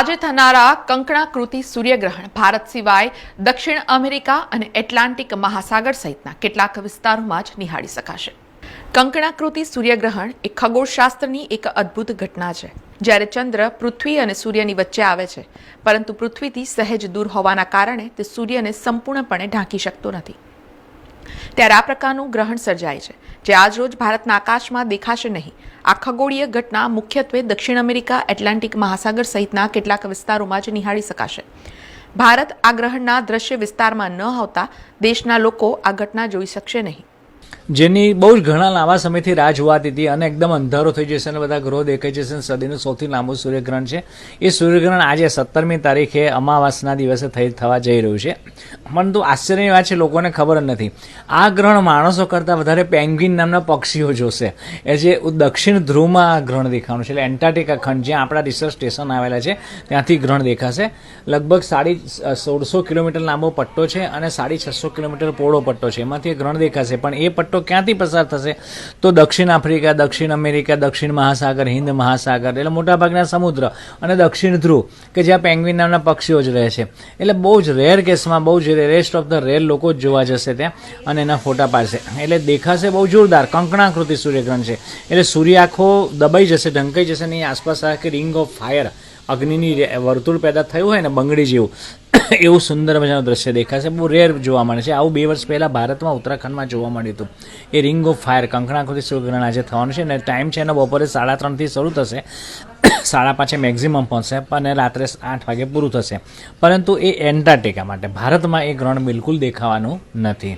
આજે થનારા કંકણાકૃતિ સૂર્યગ્રહણ ભારત સિવાય દક્ષિણ અમેરિકા અને એટલાન્ટિક મહાસાગર સહિતના કેટલાક વિસ્તારોમાં જ નિહાળી શકાશે. કંકણાકૃતિ સૂર્યગ્રહણ એ ખગોળશાસ્ત્રની એક અદ્ભુત ઘટના છે. જ્યારે ચંદ્ર પૃથ્વી અને સૂર્યની વચ્ચે આવે છે, પરંતુ પૃથ્વીથી સહેજ દૂર હોવાના કારણે તે સૂર્યને સંપૂર્ણપણે ઢાંકી શકતો નથી. ત્યારે આ પ્રકારનું ગ્રહણ સર્જાય છે, જે આજરોજ ભારતના આકાશમાં દેખાશે નહીં. આ ખગોળીય ઘટના મુખ્યત્વે દક્ષિણ અમેરિકા, એટલાન્ટિક મહાસાગર સહિતના કેટલાક વિસ્તારોમાં જ નિહાળી શકાશે. ભારત આ ગ્રહણના દ્રશ્ય વિસ્તારમાં ન આવતા દેશના લોકો આ ઘટના જોઈ શકશે નહીં. જેની બહુ જ ઘણા લાંબા સમયથી રાહ જોવાતી હતી અને એકદમ અંધારો થઈ જશે અને બધા ગ્રહો દેખાઈ જશે અને સદીનું સૌથી લાંબુ સૂર્યગ્રહણ છે. એ સૂર્યગ્રહણ આજે 17મી તારીખે અમાવાસના દિવસે થવા જઈ રહ્યું છે. પરંતુ આશ્ચર્યની વાત છે, લોકોને ખબર જ નથી. આ ગ્રહણ માણસો કરતાં વધારે પેંગ્વિન નામના પક્ષીઓ જોશે. એ જે દક્ષિણ ધ્રુવમાં આ ગ્રહણ દેખાવાનું છે, એટલે એન્ટાર્ટિકા ખંડ જ્યાં આપણા રિસર્ચ સ્ટેશન આવેલા છે ત્યાંથી ગ્રહણ દેખાશે. લગભગ 1650 કિલોમીટર લાંબો પટ્ટો છે અને 650 કિલોમીટર પહોળો પટ્ટો છે. એમાંથી ગ્રહણ દેખાશે. પણ એ પટ્ટો ક્યાંથી પસાર થશે? તો દક્ષિણ આફ્રિકા, દક્ષિણ અમેરિકા, દક્ષિણ મહાસાગર, હિન્દ મહાસાગર, એટલે મોટાભાગના સમુદ્ર અને દક્ષિણ ધ્રુવ કે જ્યાં પેંગ્વિન નામના પક્ષીઓ જ રહે છે. એટલે બહુ જ રેર કેસમાં, બહુ જ રેરેસ્ટ ઓફ ધ રેર લોકો જ જોવા જશે ત્યાં અને એના ફોટા પાડશે. એટલે દેખાશે બહુ જોરદાર કંકણાકૃતિ સૂર્યગ્રહણ છે. એટલે સૂર્ય આખો દબાઈ જશે, ઢંકાઈ જશે અને આસપાસ આખી રિંગ ઓફ ફાયર, અગ્નિની વર્તુળ પેદા થયું હોય ને બંગડી જેવું, એવું સુંદર મજાનું દ્રશ્ય દેખાશે. બહુ રેર જોવા મળે છે. આવું 2 વર્ષ પહેલાં ભારતમાં ઉત્તરાખંડમાં જોવા મળ્યું હતું. એ રિંગ ઓફ ફાયર કંકણાકૃતિ સૂર્યગ્રહણ આજે થવાનું છે અને ટાઈમ છે એનો બપોરે 3:30થી શરૂ થશે, 5:30 મેક્ઝિમમ પહોંચશે અને રાત્રે 8 વાગે પૂરું થશે. પરંતુ એ એન્ટાર્ટિકા માટે, ભારતમાં એ ગ્રહણ બિલકુલ દેખાવાનું નથી.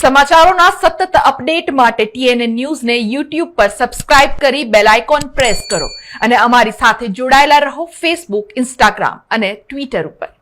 સમાચારોના સતત અપડેટ માટે TNN ન્યૂઝને YouTube પર સબસ્ક્રાઇબ કરી બેલ આઇકોન પ્રેસ કરો અને અમારી સાથે જોડાયેલા રહો Facebook, Instagram અને Twitter ઉપર.